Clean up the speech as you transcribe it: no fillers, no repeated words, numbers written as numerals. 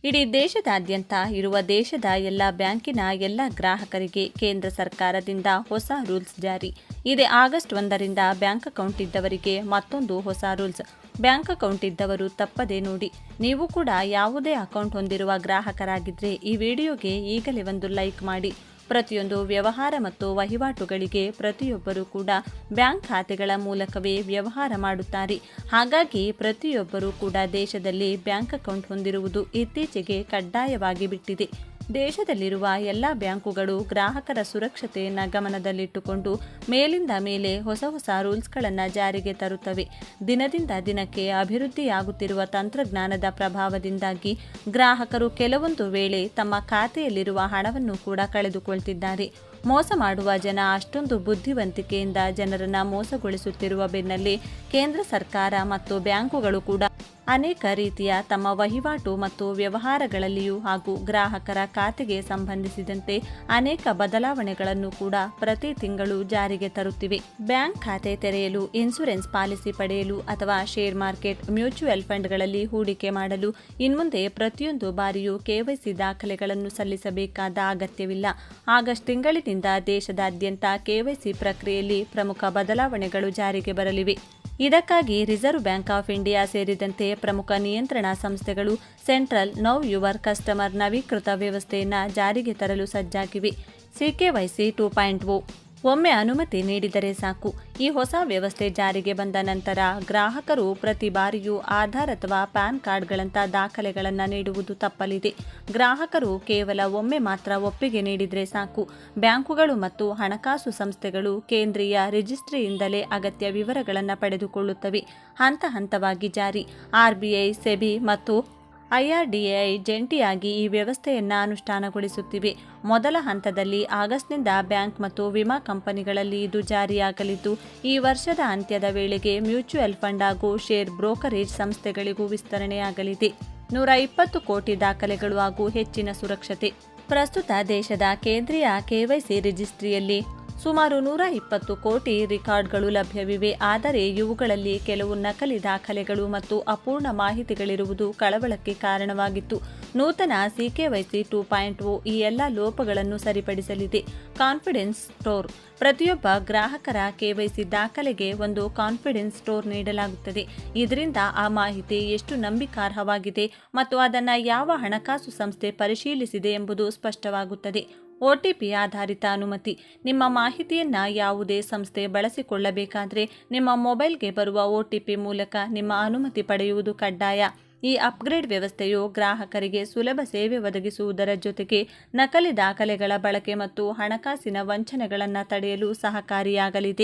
ಇಡೀ ದೇಶದಾದ್ಯಂತ ಇರುವ ದೇಶದ ಎಲ್ಲ ಬ್ಯಾಂಕಿನ ಎಲ್ಲ ಗ್ರಾಹಕರಿಗೆ ಕೇಂದ್ರ ಸರ್ಕಾರದಿಂದ ಹೊಸ ರೂಲ್ಸ್ ಜಾರಿ ಇದೆ. ಆಗಸ್ಟ್ 1ರಿಂದ ಬ್ಯಾಂಕ್ ಅಕೌಂಟ್ ಇದ್ದವರಿಗೆ ಮತ್ತೊಂದು ಹೊಸ ರೂಲ್ಸ್. ಬ್ಯಾಂಕ್ ಅಕೌಂಟ್ ಇದ್ದವರು ತಪ್ಪದೆ ನೋಡಿ. ನೀವು ಕೂಡ ಯಾವುದೇ ಅಕೌಂಟ್ ಹೊಂದಿರುವ ಗ್ರಾಹಕರಾಗಿದ್ದರೆ ಈ ವಿಡಿಯೋಗೆ ಈಗಲೇ ಒಂದು ಲೈಕ್ ಮಾಡಿ. ಪ್ರತಿಯೊಂದು ವ್ಯವಹಾರ ಮತ್ತು ವಹಿವಾಟುಗಳಿಗೆ ಪ್ರತಿಯೊಬ್ಬರೂ ಕೂಡ ಬ್ಯಾಂಕ್ ಖಾತೆಗಳ ಮೂಲಕವೇ ವ್ಯವಹಾರ ಮಾಡುತ್ತಾರೆ. ಹಾಗಾಗಿ ಪ್ರತಿಯೊಬ್ಬರೂ ಕೂಡ ದೇಶದಲ್ಲಿ ಬ್ಯಾಂಕ್ ಅಕೌಂಟ್ ಹೊಂದಿರುವುದು ಇತ್ತೀಚೆಗೆ ಕಡ್ಡಾಯವಾಗಿ ಬಿಟ್ಟಿದೆ. ದೇಶದಲ್ಲಿರುವ ಎಲ್ಲ ಬ್ಯಾಂಕುಗಳು ಗ್ರಾಹಕರ ಸುರಕ್ಷತೆಯನ್ನು ಗಮನದಲ್ಲಿಟ್ಟುಕೊಂಡು ಮೇಲಿಂದ ಮೇಲೆ ಹೊಸ ರೂಲ್ಸ್ಗಳನ್ನು ಜಾರಿಗೆ ತರುತ್ತವೆ. ದಿನದಿಂದ ದಿನಕ್ಕೆ ಅಭಿವೃದ್ಧಿಯಾಗುತ್ತಿರುವ ತಂತ್ರಜ್ಞಾನದ ಪ್ರಭಾವದಿಂದಾಗಿ ಗ್ರಾಹಕರು ಕೆಲವೊಂದು ವೇಳೆ ತಮ್ಮ ಖಾತೆಯಲ್ಲಿರುವ ಹಣವನ್ನು ಕೂಡ ಕಳೆದುಕೊಳ್ತಿದ್ದಾರೆ. ಮೋಸ ಮಾಡುವ ಜನ ಅಷ್ಟೊಂದು ಬುದ್ಧಿವಂತಿಕೆಯಿಂದ ಜನರನ್ನು ಮೋಸಗೊಳಿಸುತ್ತಿರುವ ಬೆನ್ನಲ್ಲೇ ಕೇಂದ್ರ ಸರ್ಕಾರ ಮತ್ತು ಬ್ಯಾಂಕುಗಳು ಕೂಡ ಅನೇಕ ರೀತಿಯ ತಮ್ಮ ವಹಿವಾಟು ಮತ್ತು ವ್ಯವಹಾರಗಳಲ್ಲಿಯೂ ಹಾಗೂ ಗ್ರಾಹಕರ ಖಾತೆಗೆ ಸಂಬಂಧಿಸಿದಂತೆ ಅನೇಕ ಬದಲಾವಣೆಗಳನ್ನು ಕೂಡ ಪ್ರತಿ ತಿಂಗಳು ಜಾರಿಗೆ ತರುತ್ತಿವೆ. ಬ್ಯಾಂಕ್ ಖಾತೆ ತೆರೆಯಲು, ಇನ್ಶೂರೆನ್ಸ್ ಪಾಲಿಸಿ ಪಡೆಯಲು ಅಥವಾ ಶೇರ್ ಮಾರ್ಕೆಟ್, ಮ್ಯೂಚುವಲ್ ಫಂಡ್ಗಳಲ್ಲಿ ಹೂಡಿಕೆ ಮಾಡಲು ಇನ್ಮುಂದೆ ಪ್ರತಿಯೊಂದು ಬಾರಿಯೂ KYC ದಾಖಲೆಗಳನ್ನು ಸಲ್ಲಿಸಬೇಕಾದ ಅಗತ್ಯವಿಲ್ಲ. ಆಗಸ್ಟ್ ತಿಂಗಳಿನಿಂದ ದೇಶದಾದ್ಯಂತ KYC ಪ್ರಕ್ರಿಯೆಯಲ್ಲಿ ಪ್ರಮುಖ ಬದಲಾವಣೆಗಳು ಜಾರಿಗೆ ಬರಲಿವೆ. ಇದಕ್ಕಾಗಿ ರಿಸರ್ವ್ ಬ್ಯಾಂಕ್ ಆಫ್ ಇಂಡಿಯಾ ಸೇರಿದಂತೆ ಪ್ರಮುಖ ನಿಯಂತ್ರಣಾ ಸಂಸ್ಥೆಗಳು ಸೆಂಟ್ರಲ್ ನೌ ಯುವರ್ ಕಸ್ಟಮರ್ ನವೀಕೃತ ವ್ಯವಸ್ಥೆಯನ್ನು ಜಾರಿಗೆ ತರಲು ಸಜ್ಜಾಗಿವೆ. CKYC 2.0 ಒಮ್ಮೆ ಅನುಮತಿ ನೀಡಿದರೆ ಸಾಕು. ಈ ಹೊಸ ವ್ಯವಸ್ಥೆ ಜಾರಿಗೆ ಬಂದ ನಂತರ ಗ್ರಾಹಕರು ಪ್ರತಿ ಬಾರಿಯೂ ಆಧಾರ್ ಅಥವಾ ಪ್ಯಾನ್ ಕಾರ್ಡ್ಗಳಂಥ ದಾಖಲೆಗಳನ್ನು ನೀಡುವುದು ತಪ್ಪಲಿದೆ. ಗ್ರಾಹಕರು ಕೇವಲ ಒಮ್ಮೆ ಮಾತ್ರ ಒಪ್ಪಿಗೆ ನೀಡಿದರೆ ಸಾಕು. ಬ್ಯಾಂಕುಗಳು ಮತ್ತು ಹಣಕಾಸು ಸಂಸ್ಥೆಗಳು ಕೇಂದ್ರೀಯ ರಿಜಿಸ್ಟ್ರಿಯಿಂದಲೇ ಅಗತ್ಯ ವಿವರಗಳನ್ನು ಪಡೆದುಕೊಳ್ಳುತ್ತವೆ. ಹಂತ ಹಂತವಾಗಿ ಜಾರಿ. RBI, SEBI ಮತ್ತು IRDAI ಜಂಟಿಯಾಗಿ ಈ ವ್ಯವಸ್ಥೆಯನ್ನು ಅನುಷ್ಠಾನಗೊಳಿಸುತ್ತಿವೆ. ಮೊದಲ ಹಂತದಲ್ಲಿ ಆಗಸ್ಟ್ನಿಂದ ಬ್ಯಾಂಕ್ ಮತ್ತು ವಿಮಾ ಕಂಪನಿಗಳಲ್ಲಿ ಇದು ಜಾರಿಯಾಗಲಿದ್ದು, ಈ ವರ್ಷದ ಅಂತ್ಯದ ವೇಳೆಗೆ ಮ್ಯೂಚುವಲ್ ಫಂಡ್ ಹಾಗೂ ಶೇರ್ ಬ್ರೋಕರೇಜ್ ಸಂಸ್ಥೆಗಳಿಗೂ ವಿಸ್ತರಣೆಯಾಗಲಿದೆ. 120 ಕೋಟಿ ದಾಖಲೆಗಳು ಹಾಗೂ ಹೆಚ್ಚಿನ ಸುರಕ್ಷತೆ. ಪ್ರಸ್ತುತ ದೇಶದ ಕೇಂದ್ರೀಯ KYC ರಿಜಿಸ್ಟ್ರಿಯಲ್ಲಿ ಸುಮಾರು 120 ಕೋಟಿ ರೆಕಾರ್ಡ್ಗಳು ಲಭ್ಯವಿವೆ. ಆದರೆ ಇವುಗಳಲ್ಲಿ ಕೆಲವು ನಕಲಿ ದಾಖಲೆಗಳು ಮತ್ತು ಅಪೂರ್ಣ ಮಾಹಿತಿಗಳಿರುವುದು ಕಳವಳಕ್ಕೆ ಕಾರಣವಾಗಿತ್ತು. ನೂತನ CKYC 2.0 ಈ ಎಲ್ಲ ಲೋಪಗಳನ್ನು ಸರಿಪಡಿಸಲಿದೆ. Confidence store. ಪ್ರತಿಯೊಬ್ಬ ಗ್ರಾಹಕರ KYC ದಾಖಲೆಗೆ ಒಂದು ಕಾನ್ಫಿಡೆನ್ಸ್ ಸ್ಟೋರ್ ನೀಡಲಾಗುತ್ತದೆ. ಇದರಿಂದ ಆ ಮಾಹಿತಿ ಎಷ್ಟು ನಂಬಿಕಾರ್ಹವಾಗಿದೆ ಮತ್ತು ಅದನ್ನು ಯಾವ ಹಣಕಾಸು ಸಂಸ್ಥೆ ಪರಿಶೀಲಿಸಿದೆ ಎಂಬುದು ಸ್ಪಷ್ಟವಾಗುತ್ತದೆ. OTP ಆಧಾರಿತ ಅನುಮತಿ. ನಿಮ್ಮ ಮಾಹಿತಿಯನ್ನು ಯಾವುದೇ ಸಂಸ್ಥೆ ಬಳಸಿಕೊಳ್ಳಬೇಕಾದರೆ ನಿಮ್ಮ ಮೊಬೈಲ್ಗೆ ಬರುವ OTP ಮೂಲಕ ನಿಮ್ಮ ಅನುಮತಿ ಪಡೆಯುವುದು ಕಡ್ಡಾಯ. ಈ ಅಪ್ಗ್ರೇಡ್ ವ್ಯವಸ್ಥೆಯು ಗ್ರಾಹಕರಿಗೆ ಸುಲಭ ಸೇವೆ ಒದಗಿಸುವುದರ ಜೊತೆಗೆ ನಕಲಿ ದಾಖಲೆಗಳ ಬಳಕೆ ಮತ್ತು ಹಣಕಾಸಿನ ವಂಚನೆಗಳನ್ನು ತಡೆಯಲು ಸಹಕಾರಿಯಾಗಲಿದೆ.